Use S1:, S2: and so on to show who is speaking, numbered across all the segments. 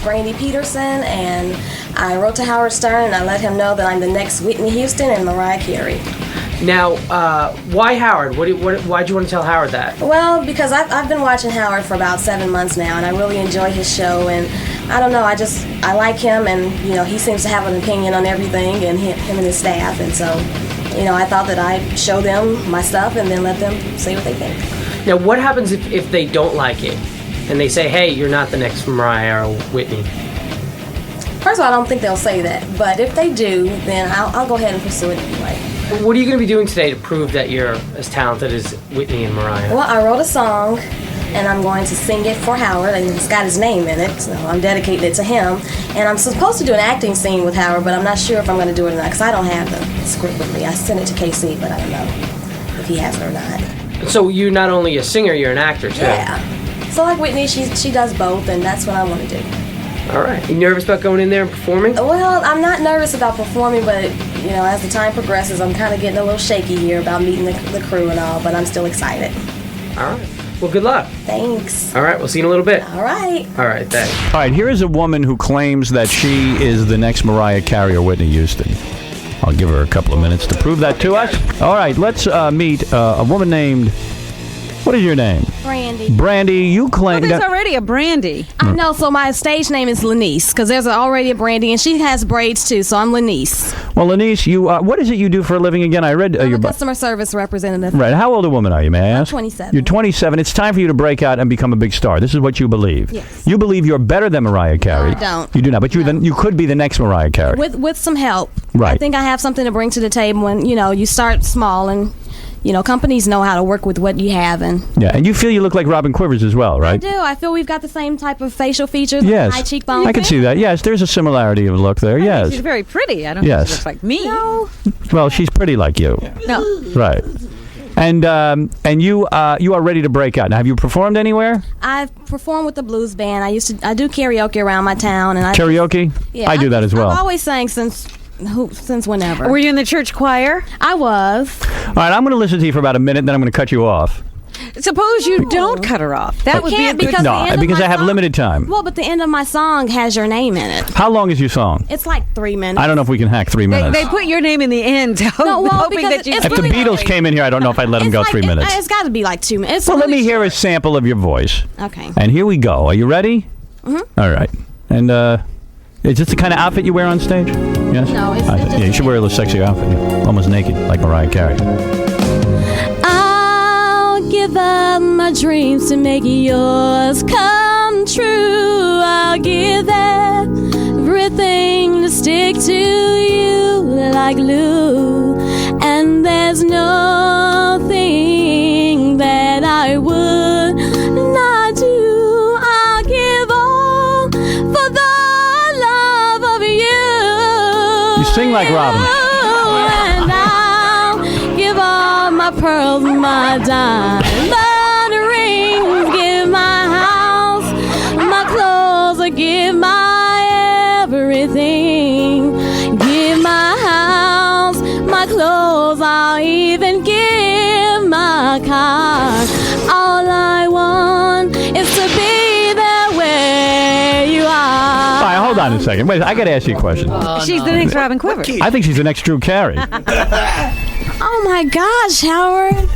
S1: is Brandy Peterson, and I wrote to Howard Stern, and I let him know that I'm the next Whitney Houston and Mariah Carey.
S2: Now, why Howard? Why'd you want to tell Howard that?
S1: Well, because I've been watching Howard for about 7 months now, and I really enjoy his show, and I don't know, I like him, and, he seems to have an opinion on everything, and him and his staff, and so, I thought that I'd show them my stuff and then let them say what they think.
S2: Now, what happens if they don't like it, and they say, hey, you're not the next Mariah or Whitney?
S1: First of all, I don't think they'll say that, but if they do, then I'll go ahead and pursue it anyway.
S2: What are you going to be doing today to prove that you're as talented as Whitney and Mariah?
S1: Well, I wrote a song, and I'm going to sing it for Howard, and it's got his name in it, so I'm dedicating it to him. And I'm supposed to do an acting scene with Howard, but I'm not sure if I'm going to do it or not, because I don't have the script with me. I sent it to KC, but I don't know if he has it or not.
S2: So you're not only a singer, you're an actor, too.
S1: Yeah. So like Whitney, she does both, and that's what I want to do.
S2: All right. You nervous about going in there and performing?
S1: Well, I'm not nervous about performing, but, as the time progresses, I'm kind of getting a little shaky here about meeting the crew and all, but I'm still excited.
S2: All right. Well, good luck.
S1: Thanks.
S2: All right. We'll see you in a little bit.
S1: All right.
S2: All right. Thanks.
S3: All right, here is a woman who claims that she is the next Mariah Carey or Whitney Houston. I'll give her a couple of minutes to prove that to us. All right, let's meet a woman named... What is your name?
S1: Brandy.
S3: Brandy, you claim...
S4: There's already a Brandy.
S1: I know, so my stage name is Lanice, because there's already a Brandy, and she has braids, too, so I'm Lanice.
S3: Well, Lanice, you what is it you do for a living again? I read...
S1: I'm a customer service representative.
S3: Right. How old a woman are you, may I ask?
S1: I'm 27.
S3: You're 27. It's time for you to break out and become a big star. This is what you believe.
S1: Yes.
S3: You believe you're better than Mariah Carey.
S1: No, I don't.
S3: You do not, but you could be the next Mariah Carey.
S1: With some help.
S3: Right.
S1: I think I have something to bring to the table when, you start small and... companies know how to work with what you have, and
S3: and you feel you look like Robin Quivers as well, right?
S1: I do. I feel we've got the same type of facial features,
S3: yes.
S1: high cheekbones.
S3: I can see that. Yes, there's a similarity of look there. Yes,
S4: She's very pretty. I don't think she looks like me.
S1: No.
S3: Well, she's pretty like you.
S4: No.
S3: Right. And you are ready to break out. Now, have you performed anywhere?
S1: I've performed with the blues band. I do karaoke around my town, and
S3: Karaoke?
S1: Yeah,
S3: I do that as well.
S1: I've always sang since whenever.
S4: Were you in the church choir?
S1: I was.
S3: All right, I'm going to listen to you for about a minute, then I'm going to cut you off.
S4: Suppose you don't cut her off. That would be a good...
S1: because
S3: I have limited time.
S1: Well, but the end of my song has your name in it.
S3: How long is your song?
S1: It's like 3 minutes.
S3: I don't know if we can hack 3 minutes.
S4: They put your name in the end, hoping that you...
S3: If the Beatles came in here, I don't know if I'd let them go 3 minutes.
S1: It's got to be like 2 minutes.
S3: Well, let me hear a sample of your voice.
S1: Okay.
S3: And here we go. Are you ready? Mm-hmm. All right. And is this the kind of outfit you wear on stage? Yes?
S1: No, it's just...
S3: you should wear a little sexy outfit. Almost naked, like Mariah Carey.
S1: I'll give up my dreams to make yours come true. I'll give everything to stick to you like glue. And there's nothing that I would not do. I'll give all for the love of you.
S3: You sing like Robin.
S1: And I'll give all my pearls, my diamond rings, give my house, my clothes, give my everything. Give my house, my clothes, I'll even give my car. All I want is to be there where you are.
S3: All right, hold on a second. Wait, I got to ask you a question.
S4: She's the next Robin Quivers.
S3: I think she's the next Drew Carey.
S1: Oh my gosh, Howard.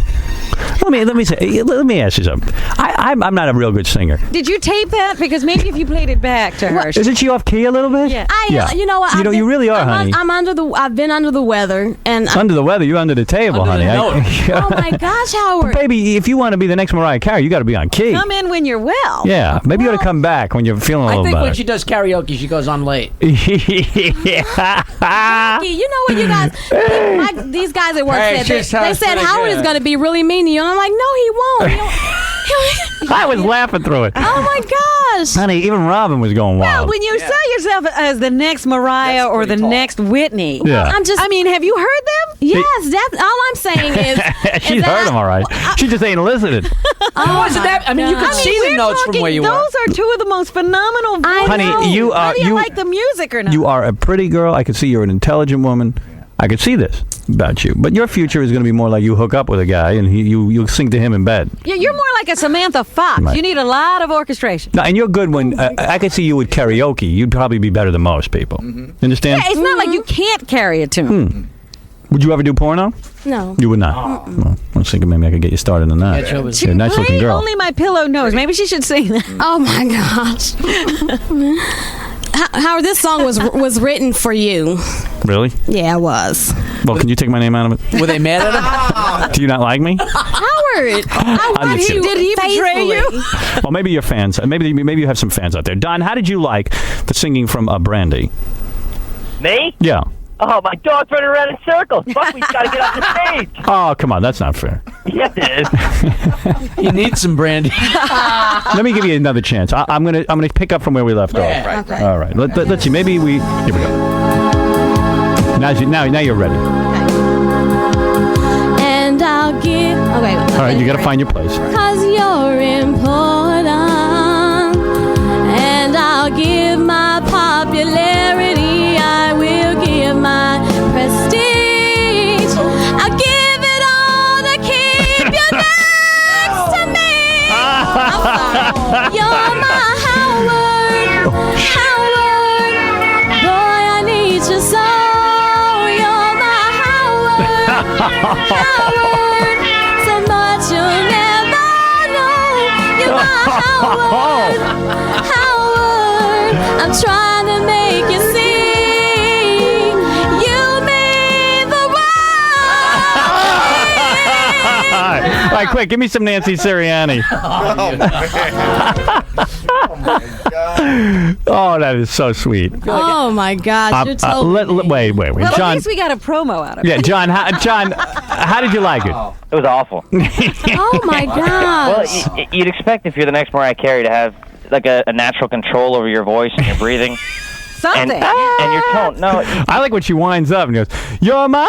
S3: Let me ask you something. I'm not a real good singer.
S4: Did you tape that? Because maybe if you played it back to her.
S3: Isn't she off key a little bit?
S4: Yeah.
S1: You know what?
S3: You really are, honey.
S1: I've been under the weather, and
S3: under the weather. You under the table, honey.
S1: Oh my gosh, Howard!
S3: Baby, if you want to be the next Mariah Carey, you got to be on key.
S4: Come in when you're well.
S3: Yeah, maybe you ought to come back when you're feeling a little better.
S2: I think when she does karaoke, she goes on late.
S1: You know what, you guys? These guys at work said they said Howard is going to be really mean to you, and I'm like, no, he won't.
S3: I was laughing through it.
S1: Oh my gosh,
S3: honey! Even Robin was going wild.
S4: Well, when you sell yourself as the next Mariah or the next Whitney,
S3: yeah.
S4: I mean, have you heard them?
S1: Yes, all I'm saying is
S3: she's heard them all right. She just ain't listening.
S2: Wasn't that? I mean, you can see the notes from where you are.
S4: Those are two of the most phenomenal voices.
S3: Honey,
S4: you like the music or not?
S3: You are a pretty girl. I can see you're an intelligent woman. I could see this. about you. But your future is going to be more like you hook up with a guy and you'll sing to him in bed.
S4: Yeah, you're more like a Samantha Fox.
S3: Right.
S4: You need a lot of orchestration.
S3: No, and you're good when I could see you with karaoke. You'd probably be better than most people. Understand?
S4: Yeah, it's not like you can't carry a tune.
S3: Would you ever do porno?
S1: No.
S3: You would not. Well, I was thinking maybe I could get you started in that.
S2: Yeah,
S3: You're a nice looking girl.
S4: Only My Pillow Knows. Maybe she should sing that.
S1: Oh my gosh. Howard, this song was written for you.
S3: Really?
S1: Yeah, it was.
S3: Well, can you take my name out of it?
S5: Were they mad at him?
S3: Do you not like me?
S1: Howard,
S3: I'm just kidding.
S4: Did he betray you?
S3: Well, maybe your fans. Maybe you have some fans out there. Don, how did you like the singing from Brandy?
S6: Me?
S3: Yeah.
S6: Oh, my dog's running around in circles. Fuck, we gotta get off the stage.
S3: Oh, come on. That's not fair.
S6: Yes, it is.
S5: You need some brandy.
S3: Let me give you another chance. I'm gonna pick up from where we left off.
S5: Right.
S1: Okay.
S3: All right. Let's see. Maybe we. Here we go. Now you're ready.
S1: And I'll give. Okay.
S3: All right. You got to find your place.
S1: 'Cause you're important. And I'll give my popularity. I will give my prestige. I'll give it all to keep you next to me. I'm sorry. You're my Howard. Howard. Boy, I need you so. You're my Howard. Howard. So much you'll never know. You're my Howard. Howard. I'm trying to make you see. You mean the world.
S3: All right, quick. Give me some Nancy Sirianni. Oh, that is so sweet.
S1: Oh my gosh, you're totally
S3: Wait.
S4: Well,
S3: John.
S4: at least we got a promo out of it.
S3: Yeah, John. How did you like it?
S6: It was awful.
S1: Oh my
S6: Well,
S1: gosh.
S6: you'd expect if you're the next Mariah Carey to have like a natural control over your voice and your breathing
S4: Something.
S6: and your tone. No,
S3: I like when she winds up and goes, "You're mine."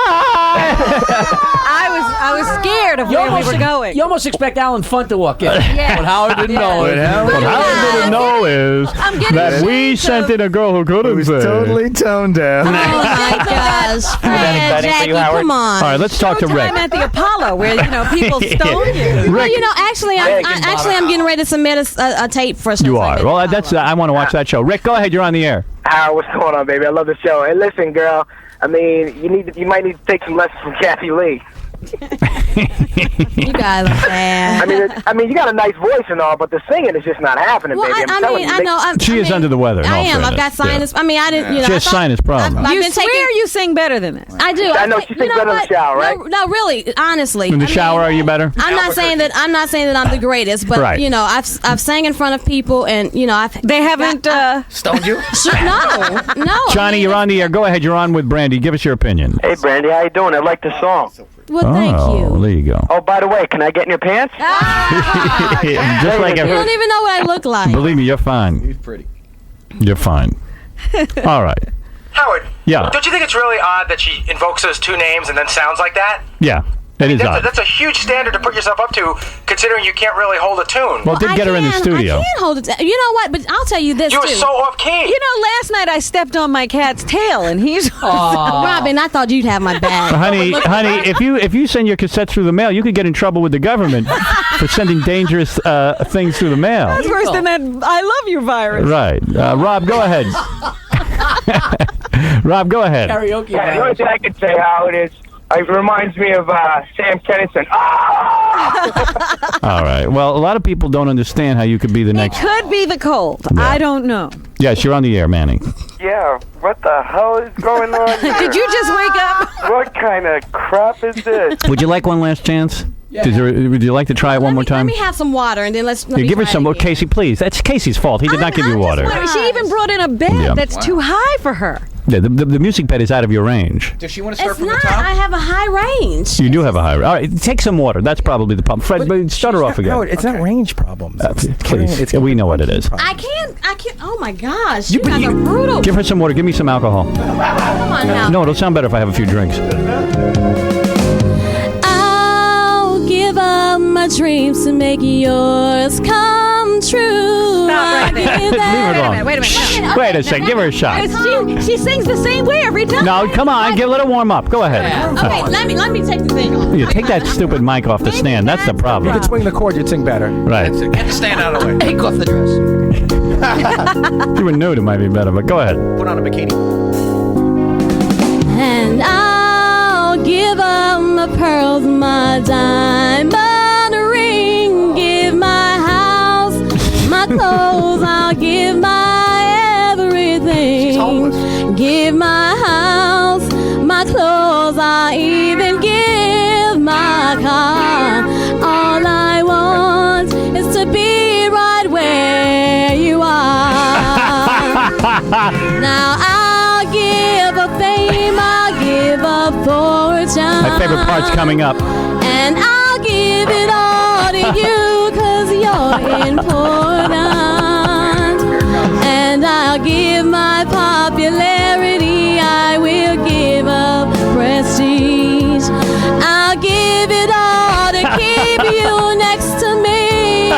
S4: I was scared of where we were going.
S5: You almost expect Alan Funt to walk in.
S4: Yeah.
S5: But Howard didn't know it.
S3: What Howard didn't know is
S4: I'm getting
S3: that we
S4: shades
S3: sent
S4: of-
S3: in a girl who couldn't sing.
S7: Totally toned down.
S1: Oh my gosh. Fred,
S6: exciting for
S1: Jackie,
S6: you, Howard?
S1: come on.
S3: All right, let's talk to Rick.
S4: Time at the Apollo where people stone you.
S1: Well,
S3: Rick,
S1: actually, I'm getting ready to submit a tape for.
S3: you are. Well, I want to watch that show. Rick, go ahead. You're on the air.
S8: Howard, what's going on, baby? I love the show. Hey, listen, girl. I mean, you might need to take some lessons from Kathy Lee.
S1: You guys are bad.
S8: I mean, you got a nice voice and all, but the singing is just not happening,
S1: Well,
S8: baby. I'm
S1: I
S8: telling
S1: mean,
S8: you.
S1: I know.
S3: She is under the weather, in
S1: I
S3: all
S1: am. I've got
S3: fairness.
S1: sinus. I mean, I didn't. You know,
S3: She
S1: I
S3: has
S1: thought-
S3: sinus problems.
S1: I've
S4: You
S1: been
S4: swear
S1: taking.
S4: you sing better than this.
S1: I do.
S8: I know she sings better in the shower, right?
S1: No, really, honestly.
S3: In the shower, are you better?
S1: I'm not saying that I'm the greatest, but
S3: Right.
S1: I've sang in front of people, and
S4: They haven't.
S5: Stoned you?
S1: no.
S3: Johnny, you're on the air. Go ahead. You're on with Brandy. Give us your opinion.
S8: Hey, Brandy, how you doing? I like the song.
S1: Well, thank
S3: Oh,
S1: you.
S3: there you go.
S8: Oh, by the way, can I get in your pants?
S3: Just like
S1: You
S3: every.
S1: don't even know what I look like.
S3: Believe me, you're fine.
S7: He's pretty.
S3: You're fine. All right.
S9: Howard,
S3: Yeah.
S9: don't you think it's really odd that she invokes those two names and then sounds like that?
S3: Yeah. It is odd.
S9: That's a huge standard to put yourself up to, considering you can't really hold a tune.
S3: Well, it did get her in the studio.
S1: I can hold it. You know what? But I'll tell you this
S9: you were
S1: too.
S9: so off key.
S4: You know, last night I stepped on my cat's tail, and he's.
S1: Robin, I thought you'd have my back.
S3: Honey, if you send your cassettes through the mail, you could get in trouble with the government for sending dangerous things through the mail.
S4: That's worse than that I love you virus.
S3: Right. Rob, go ahead. Rob, go ahead.
S5: Karaoke.
S8: Yeah, the only thing I can say, Howard, is it reminds me of Sam Kinison.
S3: All right. Well, a lot of people don't understand how you could be the
S4: It
S3: next.
S4: could be the cold.
S3: Yeah.
S4: I don't know.
S3: Yes, you're on the air, Manny.
S8: Yeah, what the hell is going on here?
S4: Did you just wake up?
S8: What kind of crap is this?
S3: Would you like one last chance? Would you like to try it one more time?
S1: Let me have some water, and then let me
S3: Give her
S1: try
S3: some.
S1: it
S3: Oh,
S1: again.
S3: Casey, please. That's Casey's fault. He did not give you water.
S4: She even brought in a bed
S3: Yeah.
S4: that's too high for her.
S3: Yeah, the music bed is out of your range.
S7: Does she want to start
S1: It's
S7: from
S1: not.
S7: the top?
S1: I have a high range.
S3: You do have a high. All right, take some water. That's probably the problem. Fred, but shut her off again.
S7: No, it's not range problems.
S3: Please. We know what it is.
S1: I can't. Oh my gosh, you guys are brutal.
S3: Give her some water. Give me some alcohol.
S1: Come on now.
S3: No, it'll sound better if I have a few drinks.
S1: I'll give up my dreams to make yours come true.
S4: Stop right
S3: Leave her alone.
S4: Wait a minute.
S3: Wait a second. Give her a shot.
S4: She sings the same way every time.
S3: No, come on. Get a little warm up. Go ahead.
S4: Okay, let me take the thing off.
S3: You take that stupid mic off the stand. That's the
S7: You
S3: problem.
S7: could swing the chord, you'd sing better.
S3: Right.
S10: Get the stand out of the way.
S5: Take off the dress.
S3: If you were nude, it might be better, but go ahead.
S10: Put on a bikini.
S1: And I'll give up my pearls, my diamond ring, give my house, my clothes, I'll give my everything.
S10: She's homeless.
S1: Give my house, my clothes, I'll even give my car. All I want is to be right where you are. Now I'll give up fame, I'll give up fortune.
S3: My favorite part's coming up.
S1: And I'll give it all to you, 'cause you're important. And I'll give my popularity, I will give up prestige. I'll give it all to keep you next to me.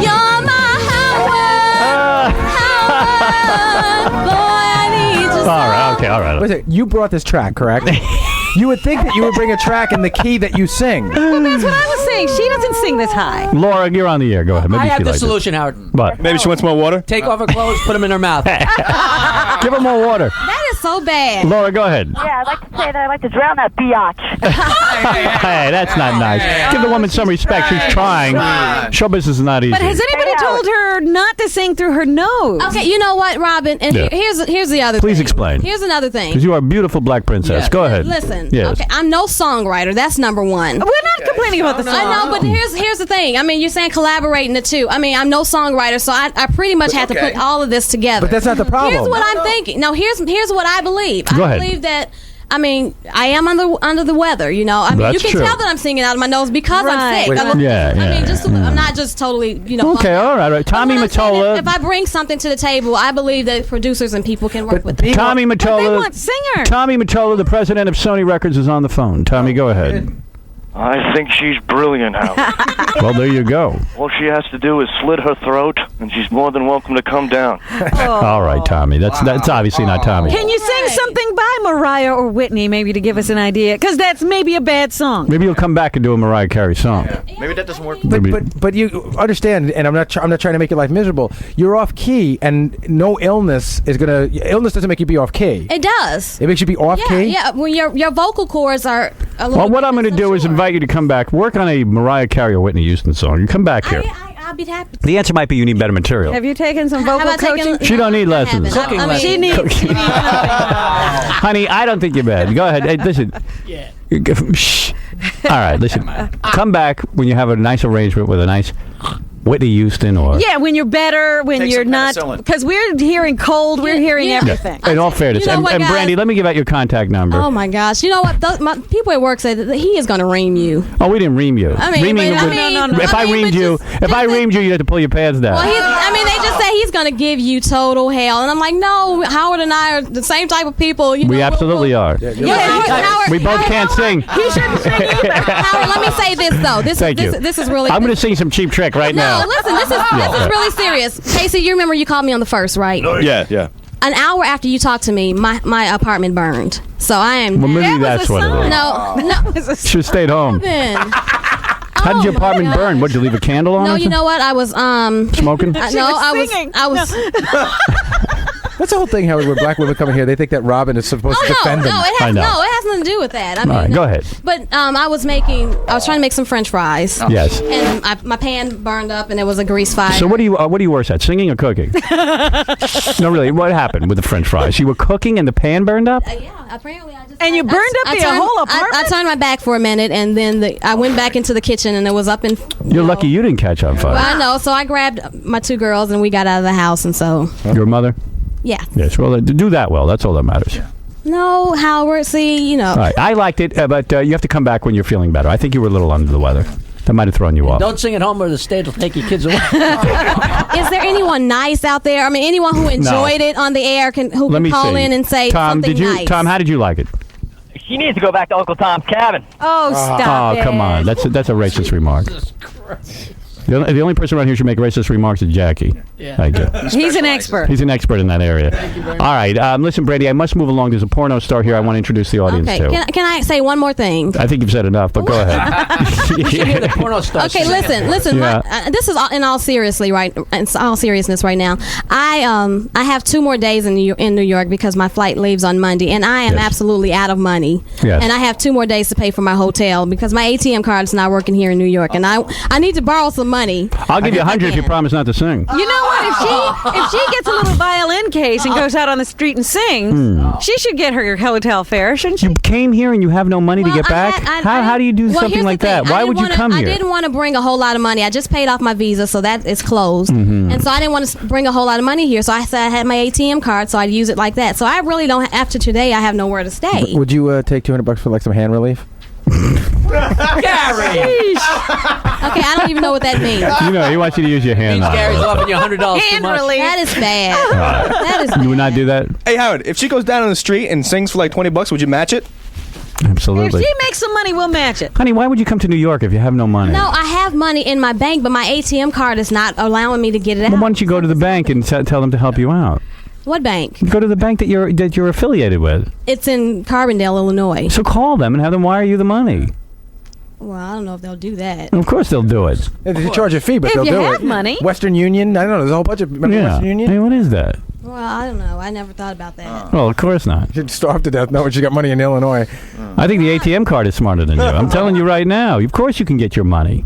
S1: You're my Howard. Boy, I need you so.
S3: All right. Okay. All right.
S7: Listen, you brought this track, correct? You would think that you would bring a track in the key that you sing.
S4: Well, that's what I was saying. She doesn't sing this high.
S3: Laura, you're on the air. Go ahead. Maybe
S5: I have
S3: she
S5: the
S3: likes
S5: solution, Howard.
S3: it. But
S7: Maybe she wants more water?
S5: Take off her clothes, put them in her mouth.
S3: give her more water.
S1: That is so bad.
S3: Laura, go ahead.
S11: Yeah, I'd like to say that I'd like to drown that biatch.
S3: Hey, that's not nice. Give the woman some respect. She's trying. Show business is not easy.
S4: But has anybody told her not to sing through her nose?
S1: Okay, you know what, Robin? And
S3: Yeah.
S1: here's the other
S3: Please
S1: thing.
S3: explain.
S1: Here's another thing.
S3: Because you are a beautiful black princess. Go ahead.
S1: Listen,
S3: Yes.
S1: okay, I'm no songwriter. That's number one.
S4: We're not complaining about the song.
S1: I know, but here's the thing. I mean, you're saying collaborating the two. I mean, I'm no songwriter, so I pretty much had to put all of this together.
S7: But that's not the problem.
S1: Here's what I'm thinking. No, here's what I believe.
S3: Go
S1: I
S3: ahead.
S1: believe that. I mean, I am under the weather, you know. I mean,
S3: That's
S1: you can
S3: true.
S1: tell that I'm singing out of my nose because I'm
S4: Right.
S1: sick.
S7: Wait.
S1: I mean,
S3: Yeah,
S1: I mean,
S3: yeah.
S1: I'm not just totally, you know.
S3: Okay, all right. Tommy
S1: But what I'm saying is,
S3: Mottola.
S1: if I bring something to the table, I believe that producers and people can work with it.
S3: Tommy
S4: But they
S3: Mottola.
S4: want singer.
S3: Tommy Mottola, the president of Sony Records, is on the phone. Tommy, go ahead.
S8: I think she's brilliant, Howard.
S3: Well, there you go.
S8: All she has to do is slit her throat, and she's more than welcome to come down.
S3: All right, Tommy. That's obviously not Tommy.
S4: Can you sing something by Mariah or Whitney, maybe to give us an idea? Because that's maybe a bad song.
S3: Maybe you'll come back and do a Mariah Carey song.
S10: Maybe that doesn't work.
S3: Maybe-
S7: But you understand, and I'm not trying to make your life miserable. You're off key, and no illness is gonna. Illness doesn't make you be off key.
S1: It does.
S7: It makes you be off
S1: Yeah,
S7: key.
S1: yeah. When your vocal cords are a little.
S3: Well, what
S1: bit
S3: I'm going to do is
S1: sure.
S3: invite you to come back, work on a Mariah Carey or Whitney Houston song. You come back here.
S1: I'll be happy.
S3: The answer might be you need better material.
S4: Have you taken some
S1: How
S4: vocal
S1: about taking-
S4: coaching?
S3: She don't need
S1: I
S3: lessons.
S1: haven't.
S5: Cooking
S1: I mean,
S4: She needs.
S3: Honey, I don't think you're bad. Go ahead. Hey, listen. Yeah. Shh. All right, listen. Come back when you have a nice arrangement with a nice Whitney Houston or...
S4: Yeah, when you're better, when
S10: Take
S4: you're
S10: some
S4: not.
S10: penicillin.
S4: Because we're hearing cold, we're hearing
S1: Yeah.
S4: everything.
S3: In all fairness.
S1: You know
S3: and
S1: what,
S3: and
S1: guys?
S3: Brandy, let me give out your contact number.
S1: Oh my gosh! You know what? My people at work say that he is going to ream you.
S3: Oh, we didn't ream you.
S1: I mean,
S3: Reaming
S1: but, I
S3: would-
S1: mean,
S4: no.
S3: If I
S1: mean,
S3: reamed
S1: but
S3: you,
S1: just-
S3: if I reamed you, you had to pull your pants down.
S1: Well, I mean, they just say he's going to give you total hell, and I'm like, no. Howard and I are the same type of people. You
S3: we
S1: know,
S3: absolutely are.
S1: Yeah, Howard,
S3: We both can't sing.
S1: He shouldn't sing either. Howard, let me say this though.
S3: Thank you.
S1: This is really.
S3: I'm going to sing some Cheap Trick right
S1: No,
S3: now.
S1: listen. This is really serious. Casey, you remember you called me on the first, right?
S7: Yeah.
S1: An hour after you talked to me, my apartment burned. So I am.
S3: Well, maybe that's what it is.
S1: No.
S3: Should have stayed home. How did your apartment burn? What, did you leave a candle on?
S1: No,
S3: or
S1: you know what? I was
S3: Smoking?
S1: no,
S4: She was singing.
S1: I was.
S7: That's the whole thing, Howard. When black women come in here, they think that Robin is supposed to defend them.
S1: it
S3: I
S1: has
S3: know.
S1: it has nothing to do with that. I mean,
S3: All right, go ahead.
S1: But I was trying to make some French fries.
S3: Yes.
S1: And my pan burned up, and it was a grease fire.
S3: So what are you worse at, singing or cooking? No, really, what happened with the French fries? You were cooking and the pan burned up?
S1: Yeah, apparently I just.
S4: And you burned up the whole apartment?
S1: I turned my back for a minute, and then I went back into the kitchen, and it was up in.
S3: You're lucky you didn't catch on fire.
S1: Well, I know. So I grabbed my two girls, and we got out of the house, and so.
S3: Your mother?
S1: Yeah.
S3: Yes, well, do that well. That's all that matters.
S1: No, Howard. See, you know.
S3: All right, I liked it, but you have to come back when you're feeling better. I think you were a little under the weather. That might have thrown you off.
S5: Don't sing at home or the state will take your kids away.
S1: Is there anyone nice out there? I mean, anyone who enjoyed it on the air who
S3: Let
S1: can
S3: me
S1: call
S3: see.
S1: in and say
S3: Tom,
S1: something
S3: did you?
S1: nice?
S3: Tom, how did you like it?
S6: She needs to go back to Uncle Tom's cabin.
S4: Oh, stop
S3: Oh,
S4: it.
S3: come on. That's a racist remark. The only person around here who should make racist remarks is Jackie.
S5: Yeah.
S3: Thank you.
S4: He's an expert.
S3: He's an expert in that area. All right. Listen, Brandy, I must move along. There's a porno star here I want to introduce the audience
S1: Okay,
S3: to.
S1: can I say one more thing?
S3: I think you've said enough, but go ahead.
S5: You should hear the porno star.
S1: Okay, listen.
S3: Yeah.
S1: This is in all seriousness right now. I have 2 more days in New York because my flight leaves on Monday, and I am absolutely out of money.
S3: Yes.
S1: And I have 2 more days to pay for my hotel because my ATM card is not working here in New York, and I need to borrow some money.
S3: I'll give you 100 if you promise not to sing.
S4: You know what? If she gets a little violin case and goes out on the street and sings, she should get her hotel fare, shouldn't she?
S3: You came here and you have no money to get back? How do you do something like that? Why would you come here?
S1: I didn't want to bring a whole lot of money. I just paid off my visa, so that is closed. And so I didn't want to bring a whole lot of money here. So I said I had my ATM card, so I'd use it like that. So I really don't, after today, I have nowhere to stay.
S7: Would you take $200 for like some hand relief?
S5: Gary!
S1: Okay, I don't even know what that means.
S3: You know, he wants you to use your hand.
S5: Means Gary's offering you $100 too
S4: Hand
S5: much.
S4: relief.
S1: That is bad. That is bad.
S3: You would not do that?
S10: Hey, Howard, if she goes down on the street and sings for like $20, would you match it?
S4: If
S3: Absolutely.
S4: she makes some money, we'll match it.
S3: Honey, why would you come to New York if you have no money?
S1: No, I have money in my bank, but my ATM card is not allowing me to get it out.
S3: Well, why don't you go to the bank and tell them to help you out?
S1: What bank?
S3: Go to the bank that you're affiliated with.
S1: It's in Carbondale, Illinois.
S3: So call them and have them wire you the money.
S1: Well, I don't know if they'll do that.
S3: Of course they'll do it.
S7: They charge a fee, but
S4: If
S7: they'll
S4: you
S7: do
S4: have
S7: it.
S4: money.
S7: Western Union. I don't know. There's a whole bunch of Western Union.
S3: Hey, what is that?
S1: Well, I don't know. I never thought about that.
S3: Well, of course not.
S7: She'd starve to death knowing she got money in Illinois.
S3: I think the ATM card is smarter than you. I'm telling you right now. Of course you can get your money.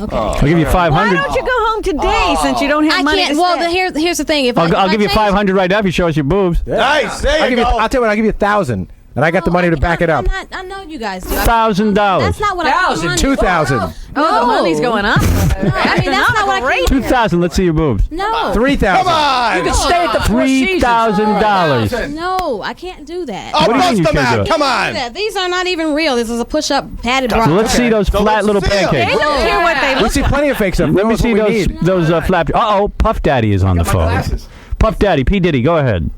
S1: Okay.
S3: I'll give you 500.
S4: Why don't you go home today since you don't have
S1: I
S4: money
S1: can't.
S4: to
S1: Well,
S4: stay?
S1: here's the thing. If
S3: I'll give you
S1: change-
S3: 500 right now if you show us your boobs.
S10: Nice. There you go.
S7: I'll tell you what. I'll give you 1,000, and I got the money to back it up.
S1: I know you guys do.
S3: $1,000.
S1: That's not what I came on.
S7: 2,000.
S4: Oh, the money's going up.
S1: I mean, that's not what I came.
S3: 2,000. Let's see your boobs.
S1: No.
S7: 3,000.
S10: Come on.
S5: You can stay at the Four Seasons.
S3: $3,000.
S1: No, I can't do that.
S10: Oh,
S3: What do you mean
S10: bust
S3: you
S10: them
S3: can't do
S10: out.
S3: it?
S10: Come on.
S1: These are not even real. This is a push-up padded bra.
S3: So let's see those
S10: So
S3: flat
S10: let's
S3: little
S10: see 'em.
S4: They
S3: pancakes.
S4: don't care what they
S7: We
S4: look
S7: see plenty of fake stuff.
S3: Let me
S7: That's
S3: see
S7: what we
S3: those
S7: need.
S3: flap. Uh-oh, Puff Daddy is on the phone.
S10: glasses.
S3: Puff Daddy, P. Diddy, go ahead.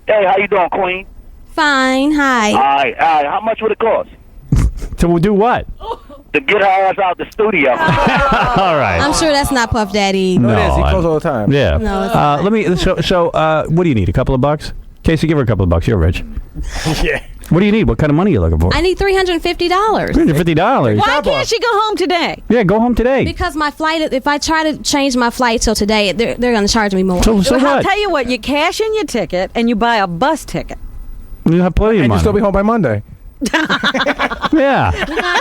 S11: Hey, how you doing, Queen?
S1: Fine. Hi.
S11: All right. How much would it cost
S3: So we'll do what?
S11: to get her ass out the studio?
S3: All right.
S1: I'm sure that's not Puff Daddy.
S7: No, it is. He
S3: I-
S7: calls all the time.
S3: Yeah.
S1: No, it's not.
S3: Let me. So, what do you need? A couple of bucks? Casey, give her a couple of bucks. You're rich.
S7: Yeah.
S3: What do you need? What kind of money are you looking for?
S1: I need $350
S3: $350.
S4: Why can't she go home today?
S3: Yeah, go home today.
S1: because my flight. If I try to change my flight till today, they're going to charge me more.
S3: So
S4: I'll
S3: what?
S4: tell you what, you cash in your ticket and you buy a bus ticket.
S3: You have plenty of
S7: And you'll
S3: money.
S7: still be home by Monday.
S3: Yeah.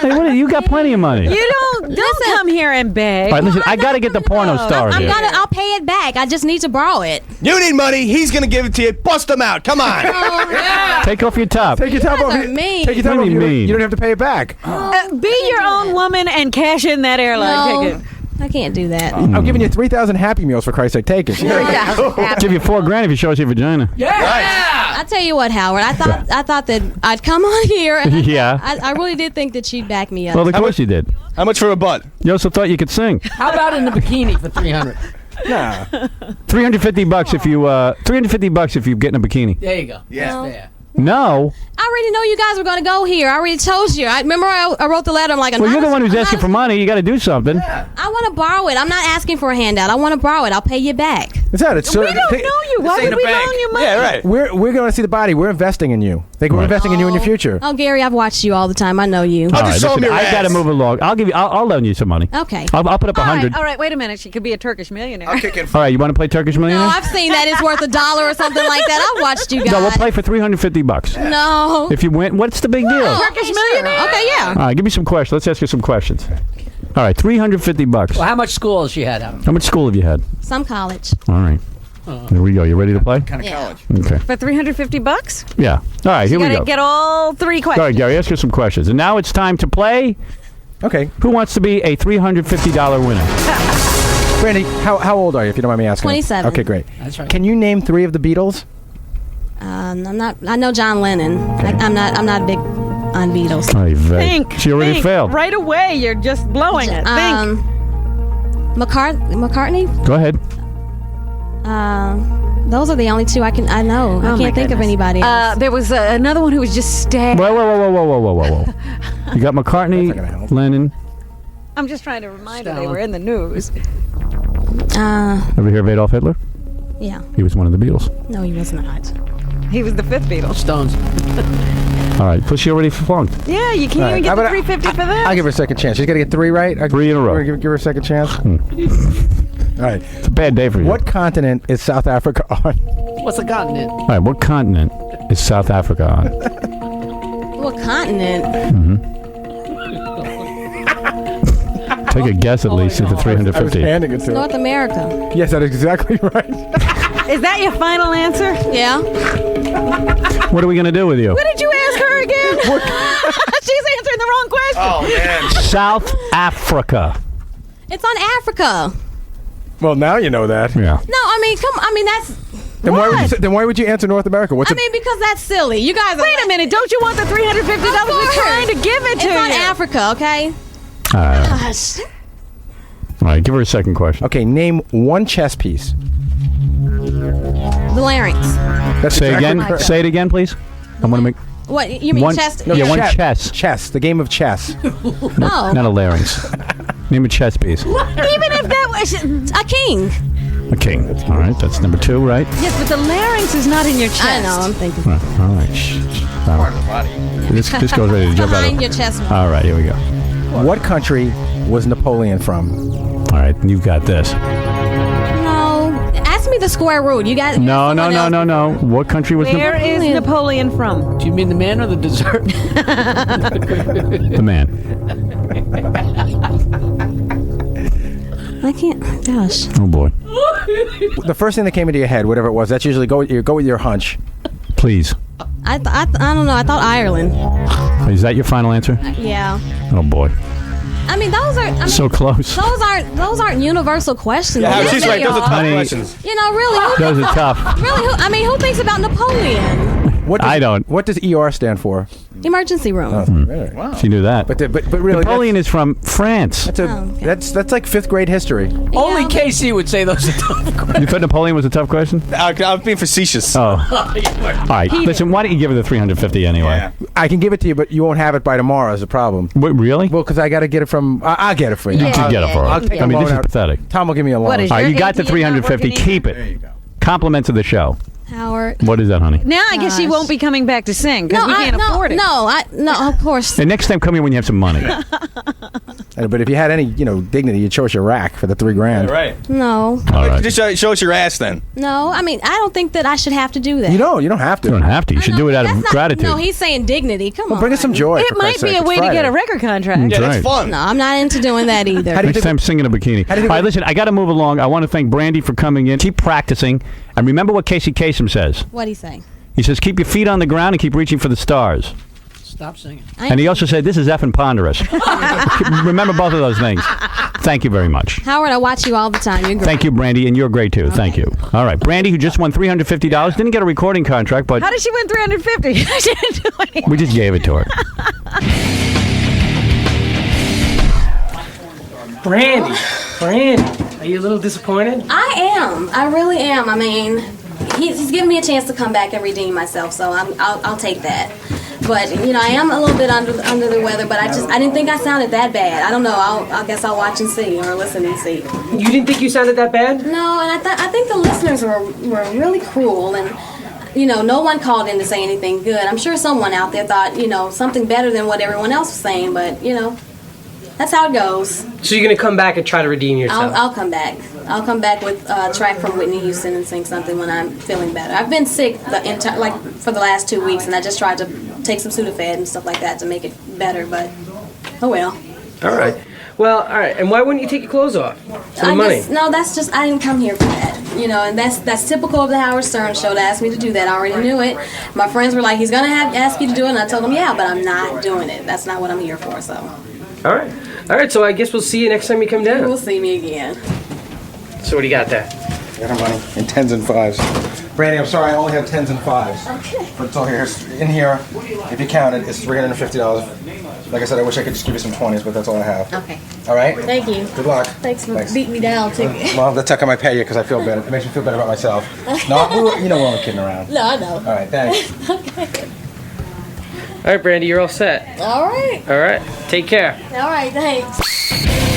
S3: Hey, you got plenty of money.
S4: You don't come here and beg.
S3: All right, listen. I got to get the porno star here.
S1: I'll pay it back. I just need to borrow it.
S10: You need money. He's going to give it to you. Bust them out. Come on.
S3: Take off your top.
S7: Take your top
S1: guys
S7: off.
S1: are mean.
S7: Take your top
S3: What
S7: off.
S3: do you mean?
S7: You don't have to pay it back.
S4: Be your own woman and cash in that airline ticket.
S1: I can't do that.
S7: I'm giving you 3,000 Happy Meals for Christ's sake. Take it.
S3: Give you $4,000 if you show us your vagina.
S1: I tell you what, Howard. I thought that I'd come on here. And
S3: Yeah.
S1: I really did think that she'd back me up.
S3: Well, of course you did.
S10: How much for a butt?
S3: You also thought you could sing.
S5: How about in the bikini for $300?
S7: Nah.
S3: $350 if you $350 if you get in a bikini.
S5: There you go.
S10: Yeah.
S5: That's fair.
S3: No.
S1: I already know you guys were going to go here. I already told you. I wrote the letter. I'm like,
S3: Well, you're the one who's asking for money. You got to do something.
S1: I want to borrow it. I'm not asking for a handout. I want to borrow it. I'll pay you back.
S7: It's that. It's
S4: We don't know you. Why
S10: ain't
S4: would
S10: a
S4: we
S10: bank.
S4: loan you money?
S10: Yeah, right.
S7: We're going to see the body. We're investing in you. We're
S3: Right.
S7: investing in you in your future.
S1: Oh, Gary, I've watched you all the time. I know you.
S10: I'll
S3: All
S10: just
S3: right,
S10: show him
S3: listen,
S10: your
S3: I got to
S10: ass.
S3: move along. I'll loan you some money.
S1: Okay.
S3: I'll put up
S4: All right,
S3: 100.
S4: all right, wait a minute. She could be a Turkish millionaire.
S10: I'll kick in.
S3: All right, you want to play Turkish
S1: No,
S3: Millionaire?
S1: I've seen that. It's worth $1 or something like that. I've watched you guys.
S3: No, we'll play for $350.
S1: No.
S3: If you win, what's the big deal?
S1: Oh,
S4: Turkish
S1: okay,
S4: millionaire?
S1: Sure. Okay, yeah.
S3: All right, give me some questions. Let's ask you some questions. All right, $350.
S5: Well, how much school has she had? Howard?
S3: How much school have you had?
S1: Some college.
S3: All right. Here we go. You ready to play?
S1: Yeah.
S3: Okay.
S4: For $350?
S3: Yeah. All right, here we
S4: Gotta
S3: go.
S4: get all three
S3: All
S4: questions.
S3: right, Gary, ask you some questions. And now it's time to play
S7: Okay.
S3: Who Wants to Be a $350 Winner?
S7: Brandy, how old are you, if you don't mind me asking?
S1: 27.
S7: Okay, great.
S5: That's right.
S7: Can you name 3 of the Beatles?
S1: I'm not. I know John Lennon. I'm not big on Beatles.
S3: Oy vey.
S4: Think.
S3: She already
S4: think.
S3: failed.
S4: Right away, you're just blowing it. Think.
S1: McCartney.
S3: Go ahead.
S1: Those are the only 2 I know.
S4: Oh,
S1: I can't think of anybody else.
S4: There was another one who was just stabbed.
S3: Whoa. You got
S7: That's not gonna
S3: McCartney,
S7: help.
S3: Lennon.
S4: I'm just trying to remind her they were in the news.
S3: Ever hear of Adolf Hitler?
S1: Yeah.
S3: He was one of the Beatles.
S1: No, he was not.
S4: He was the fifth Beatle.
S5: Stones.
S3: All right. Plus, she already flunked.
S4: Yeah, you can't
S7: All right,
S4: even get
S7: how
S4: the
S7: about
S4: 350 for that.
S7: I'll give her a second chance. She's got to get 3 right.
S3: 3 in a row.
S7: Give her a second chance. All right.
S3: It's a bad day for you.
S7: What continent is South Africa on?
S5: What's a continent?
S3: All right. What continent is South Africa on?
S1: What continent?
S3: Take a guess at least at the
S7: I was
S3: 350.
S7: handing it to her.
S1: North America.
S7: Yes, that is exactly right.
S4: Is that your final answer?
S1: Yeah.
S3: What are we going to do with you?
S4: What did you ask her again? She's answering the wrong question.
S10: Oh, man.
S3: South Africa.
S1: It's on Africa.
S7: Well, now you know that.
S3: Yeah.
S1: No, I mean, come. I mean, that's.
S7: Then why would you answer North America?
S1: I mean, because that's silly. You guys.
S4: Wait a minute. Don't you want the $350? We're trying to give it to you.
S1: It's on Africa, okay?
S3: All right.
S1: Gosh.
S3: All right. Give her a second question.
S7: Okay, name one chess piece.
S1: The larynx.
S7: That's
S3: Say
S7: exactly
S3: again.
S7: correct.
S3: Say it again, please. I'm going to make
S1: What you mean
S3: one.
S1: chest?
S3: Yeah, one chess.
S7: Chess. The game of chess.
S1: No.
S3: Not a larynx. Name a chess piece.
S1: Even if that was a king.
S3: A king. All right. That's number 2, right?
S4: Yes, but the larynx is not in your chest.
S1: I know. I'm thinking.
S3: All right. This goes ready to jump out.
S1: Behind your chest.
S3: All right. Here we go.
S7: What country was Napoleon from?
S3: All right. You've got this.
S1: No. Ask me the square root. You got.
S3: No. What country was
S4: Where is Napoleon from?
S5: Do you mean the man or the dessert?
S3: the man?
S1: I can't. Gosh.
S3: Oh boy.
S7: The first thing that came into your head, whatever it was, that's usually go with your hunch.
S3: Please.
S1: I don't know. I thought Ireland.
S3: Is that your final answer?
S1: Yeah.
S3: Oh boy.
S1: I mean, those are. I mean,
S3: So close.
S1: Those aren't universal questions.
S10: Yeah,
S1: Yes,
S10: she's
S1: they
S10: right. Those are tough
S3: Honey.
S10: questions.
S1: You know, really.
S3: Those are tough.
S1: Really, who thinks about Napoleon?
S3: I don't.
S7: What does ER stand for?
S1: Emergency room.
S10: Wow.
S3: She knew that.
S7: But really,
S3: Napoleon is from France.
S7: that's like 5th grade history.
S5: Only Casey would say those are tough questions.
S3: You thought Napoleon was a tough question?
S10: I'm being facetious.
S3: Oh. All right. Listen, why don't you give her the 350 anyway?
S10: Yeah.
S7: I can give it to you, but you won't have it by tomorrow. Is the problem?
S3: Wait, really?
S7: Well, because I got to get it from. I'll get it for you.
S3: You should get it for her.
S7: I'll take
S3: I
S7: a
S3: mean,
S7: loan
S3: this is
S7: out.
S3: pathetic.
S7: Tom will give me a loan.
S4: What is
S3: All right,
S4: your
S3: you got the
S4: ATM not
S3: 350.
S4: working
S3: Keep
S4: either?
S3: it. There you go. Compliments of the show.
S1: Howard.
S3: What is that, honey?
S4: Now I guess she won't be coming back to sing because we can't afford it.
S1: No, of course.
S3: And next time, come here when you have some money.
S7: But if you had any, dignity, you'd show us your rack for the $3,000.
S10: Yeah, right.
S1: No.
S3: All right.
S10: Just show us your ass then.
S1: No, I mean, I don't think that I should have to do that.
S7: You don't have to.
S3: You don't have to. You should do it out of
S1: That's not-
S3: gratitude.
S1: No, he's saying dignity. Come on.
S7: Bring us some joy.
S4: It
S7: for
S4: might
S7: Christ's
S4: be
S7: sake.
S4: a
S7: It's
S4: way to get
S7: Friday.
S4: a record contract.
S3: That's
S10: Yeah,
S3: right.
S10: that's fun.
S1: No, I'm not into doing that either.
S3: Next time, sing in a bikini. All right, listen, I got to move along. I want to thank Brandy for coming in. Keep practicing. And remember what Casey Kasem says.
S1: What'd he say?
S3: He says, keep your feet on the ground and keep reaching for the stars.
S5: Stop singing.
S3: And he also said, this is effing ponderous. Remember both of those things. Thank you very much.
S1: Howard, I watch you all the time. You're great.
S3: Thank you, Brandy, and you're great, too. Thank you. All right, Brandy, who just won $350, didn't get a recording contract, but
S4: How did she win 350? She didn't do anything.
S3: we just gave it to her.
S2: Brandy, are you a little disappointed?
S1: I am. I really am. I mean, he's given me a chance to come back and redeem myself, so I'll take that. But I am a little bit under the weather. But I didn't think I sounded that bad. I don't know. I guess I'll watch and see, or listen and see.
S2: You didn't think you sounded that bad?
S1: No, and I think the listeners were really cruel, and no one called in to say anything good. I'm sure someone out there thought something better than what everyone else was saying, but that's how it goes.
S2: So you're gonna come back and try to redeem yourself?
S1: I'll come back. I'll come back with a track from Whitney Houston and sing something when I'm feeling better. I've been sick for the last 2 weeks, and I just tried to take some Sudafed and stuff like that to make it better. But oh well.
S2: All right. Well, all right. And why wouldn't you take your clothes off? For the money.
S1: No, that's just I didn't come here for that. And that's typical of the Howard Stern show to ask me to do that. I already knew it. My friends were like, he's gonna ask you to do it, and I told them, yeah, but I'm not doing it. That's not what I'm here for. So.
S2: All right. All right. So I guess we'll see you next time you come down.
S1: You will see me again.
S2: So what do you got there?
S10: I got money in 10s and 5s. Brandy, I'm sorry, I only have 10s and 5s.
S1: Okay.
S10: But it's all here. In here, if you count it, it's $350. Like I said, I wish I could just give you some 20s, but that's all I have.
S1: Okay.
S10: All right?
S1: Thank you.
S10: Good luck.
S1: Thanks for beating me down too.
S10: Well, that's how come I pay you, because I feel better. It makes me feel better about myself. No, we're only kidding around.
S1: No, I know.
S10: All right, thanks.
S1: Okay.
S2: All right, Brandy, you're all set.
S1: All right.
S2: All right. Take care.
S1: All right. Thanks.
S3: Sports.